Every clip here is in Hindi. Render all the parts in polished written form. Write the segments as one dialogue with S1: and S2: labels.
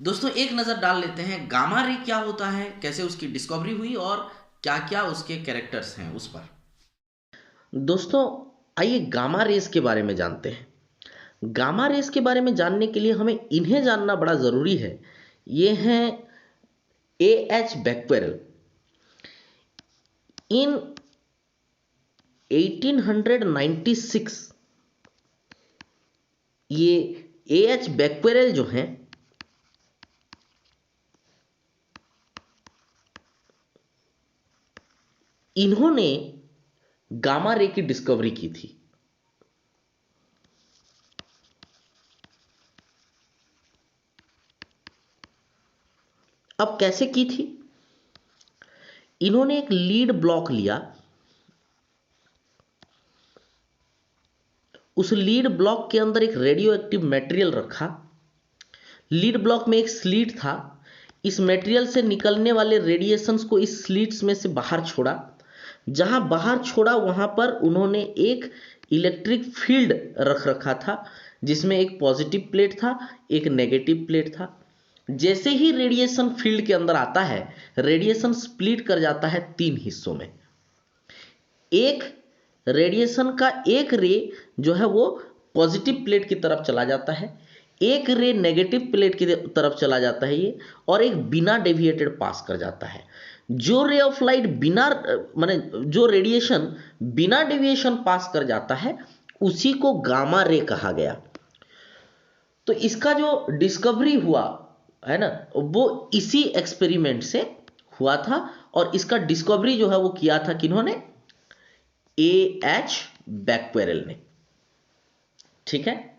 S1: दोस्तों एक नज़र डाल लेते हैं गामा रे क्या होता है, कैसे उसकी डिस्कवरी हुई और क्या क्या उसके कैरेक्टर्स हैं उस पर।
S2: दोस्तों, आइए गामा रेस के बारे में जानते हैं। गामा रेस के बारे में जानने के लिए हमें इन्हें जानना बड़ा ज़रूरी है। ये हैं ए एच बैक्वेरल। इन 1896 ये ए एच बैक्वेरल जो हैं, इन्होंने गामा रे की डिस्कवरी की थी। अब कैसे की थी? इन्होंने एक लीड ब्लॉक लिया। उस लीड ब्लॉक के अंदर एक रेडियो एक्टिव मटेरियल रखा। लीड ब्लॉक में एक स्लीट था। इस मटेरियल से निकलने वाले रेडिएशंस को इस स्लीट्स में से बाहर छोड़ा। जहां बाहर छोड़ा वहां पर उन्होंने एक इलेक्ट्रिक फील्ड रख रखा था, जिसमें एक पॉजिटिव प्लेट था, एक नेगेटिव प्लेट था। जैसे ही रेडिएशन फील्ड के अंदर आता है, रेडिएशन स्प्लिट कर जाता है तीन हिस्सों में। एक रेडिएशन का एक रे जो है वो पॉजिटिव प्लेट की तरफ चला जाता है, एक रे नेगेटिव प्लेट की तरफ चला जाता है ये, और एक बिना डेविएटेड पास कर जाता है। जो रे ऑफ लाइट बिना माने जो रेडिएशन बिना डेविएशन पास कर जाता है, उसी को गामा रे कहा गया। तो इसका जो डिस्कवरी हुआ है ना, वो इसी एक्सपेरिमेंट से हुआ था। और इसका डिस्कवरी जो है वो किया था किन्होंने? ए एच बैक्वेरल ने। ठीक है।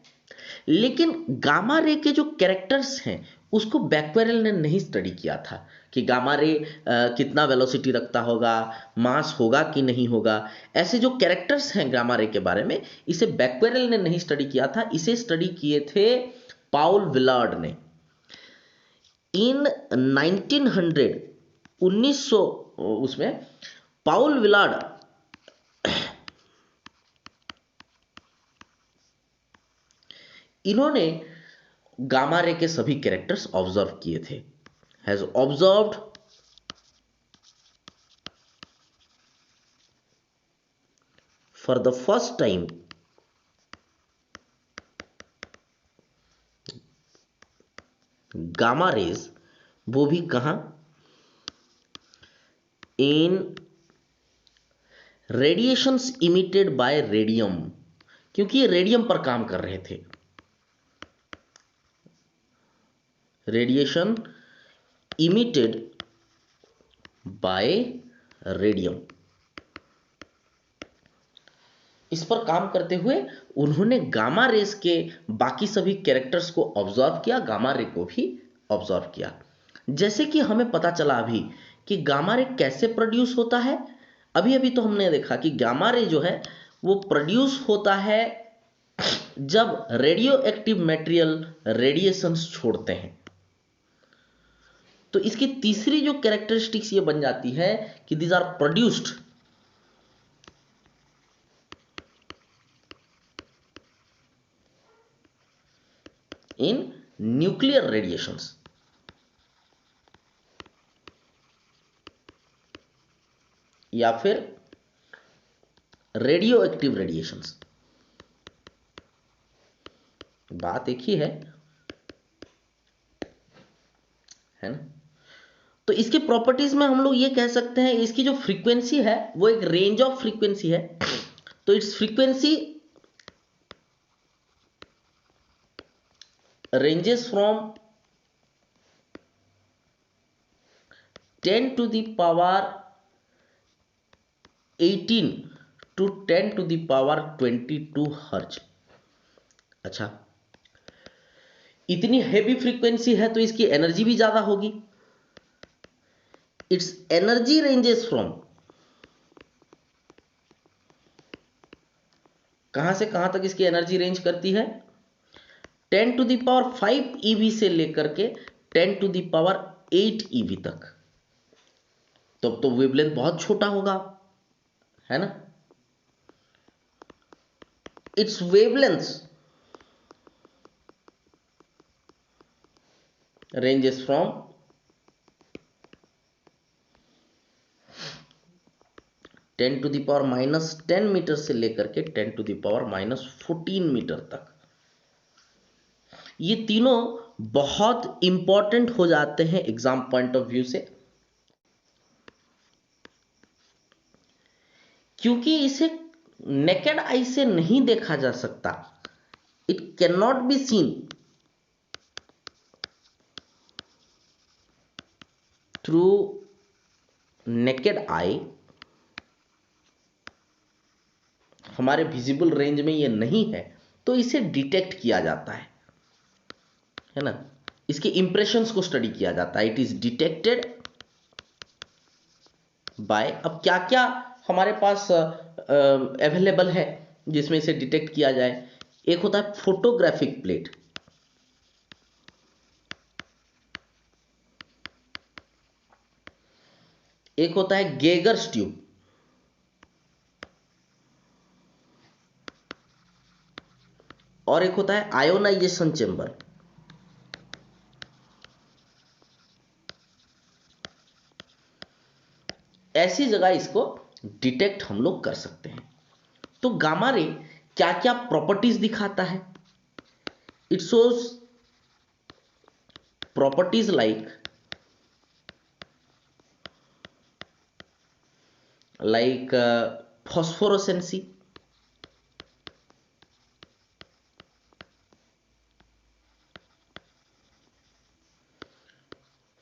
S2: लेकिन गामा रे के जो कैरेक्टर्स हैं उसको बैक्वेरल ने नहीं स्टडी किया था कि गामा रे कितना वेलोसिटी रखता होगा, मास होगा कि नहीं होगा। ऐसे जो कैरेक्टर्स हैं गामा रे के बारे में, इसे बैक्वेरल ने नहीं स्टडी किया था। इसे स्टडी किए थे पाउल विलार्ड ने। इन 1900 1900 उसमें पाउल विलार्ड इन्होंने गामा रे के सभी कैरेक्टर्स ऑब्जर्व किए थे। Has observed for the first time gamma rays, वो भी कहां? इन रेडिएशंस इमिटेड बाय रेडियम, क्योंकि ये रेडियम पर काम कर रहे थे। रेडिएशन इमिटेड बाय रेडियम, इस पर काम करते हुए उन्होंने गामा रेस के बाकी सभी कैरेक्टर्स को ऑब्जर्व किया, गामा रे को भी ऑब्जर्व किया। जैसे कि हमें पता चला अभी कि गामा रे कैसे प्रोड्यूस होता है। अभी अभी तो हमने देखा कि गामा रे जो है वो प्रोड्यूस होता है जब रेडियो एक्टिव मटेरियल रेडिएशंस छोड़ते हैं। तो इसकी तीसरी जो कैरेक्टरिस्टिक्स ये बन जाती है कि these are produced in nuclear radiations, या फिर रेडियो एक्टिव रेडिएशंस। बात एक ही है ना। तो इसके प्रॉपर्टीज में हम लोग ये कह सकते हैं, इसकी जो फ्रीक्वेंसी है वो एक रेंज ऑफ फ्रीक्वेंसी है। तो it's frequency ranges from 10 to the power 18 to 10 to the power 22 हर्ज। अच्छा, इतनी हेवी फ्रीक्वेंसी है तो इसकी एनर्जी भी ज्यादा होगी। इट्स एनर्जी रेंजेस फ्रॉम कहां से कहां तक इसकी एनर्जी रेंज करती है? 10 टू द पावर 5 ईवी से लेकर के 10 टू द पावर 8 ईवी तक। तो अब तो वेवलेंथ बहुत छोटा होगा, है ना। Its wavelength ranges from 10⁻⁻10 metre से लेकर के 10⁻⁻14 मीटर तक। ये तीनों बहुत इंपॉर्टेंट हो जाते हैं एग्जाम पॉइंट ऑफ व्यू से, क्योंकि इसे नेकेड आई से नहीं देखा जा सकता। It can not be seen through naked eye. हमारे विजिबल रेंज में ये नहीं है, तो इसे डिटेक्ट किया जाता है ना। इसके इंप्रेशंस को स्टडी किया जाता है। इट इज डिटेक्टेड बाय, अब क्या क्या हमारे पास अवेलेबल है जिसमें इसे डिटेक्ट किया जाए। एक होता है फोटोग्राफिक प्लेट, एक होता है गेगर्स ट्यूब, और एक होता है आयोनाइजेशन चेंबर। ऐसी जगह इसको डिटेक्ट हम लोग कर सकते हैं। तो गामा रे क्या क्या प्रॉपर्टीज दिखाता है? It shows properties like phosphorescence,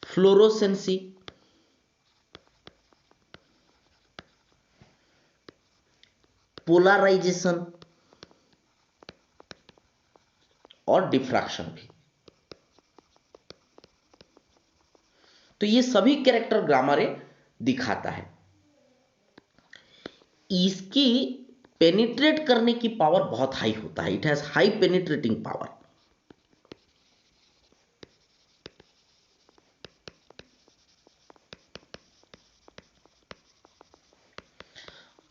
S2: fluorescence, polarization और डिफ्रैक्शन भी। तो ये सभी कैरेक्टर गामा रे दिखाता है। इसकी पेनिट्रेट करने की पावर बहुत हाई होता है। It has high penetrating power.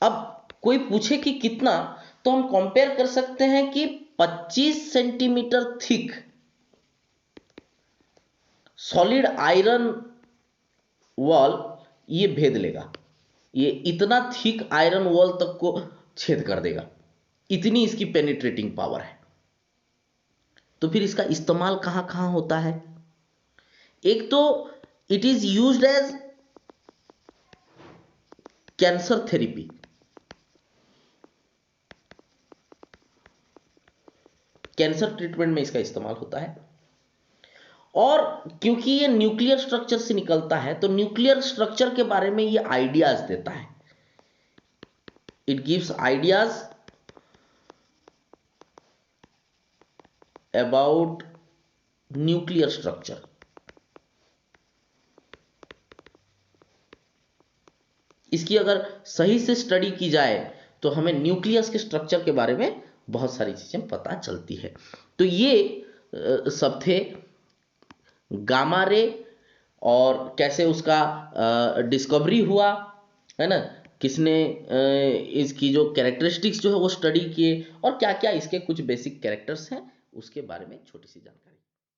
S2: अब कोई पूछे कि कितना, तो हम कंपेयर कर सकते हैं कि 25 centimetre thick solid iron wall ये भेद लेगा। ये इतना थिक आयरन वॉल तक को छेद कर देगा, इतनी इसकी पेनिट्रेटिंग पावर है। तो फिर इसका इस्तेमाल कहां कहां होता है? एक तो it is used as cancer therapy. Cancer treatment में इसका इस्तेमाल होता है। और क्योंकि ये न्यूक्लियर स्ट्रक्चर से निकलता है, तो न्यूक्लियर स्ट्रक्चर के बारे में ये आइडियाज देता है। It gives ideas about nuclear structure. इसकी अगर सही से स्टडी की जाए तो हमें न्यूक्लियस के स्ट्रक्चर के बारे में बहुत सारी चीजें पता चलती है। तो ये सब थे गामा रे, और कैसे उसका डिस्कवरी हुआ, है ना। किसने इसकी जो कैरेक्टरिस्टिक्स जो है वो स्टडी किए, और क्या क्या इसके कुछ बेसिक कैरेक्टर्स हैं उसके बारे में छोटी सी जानकारी।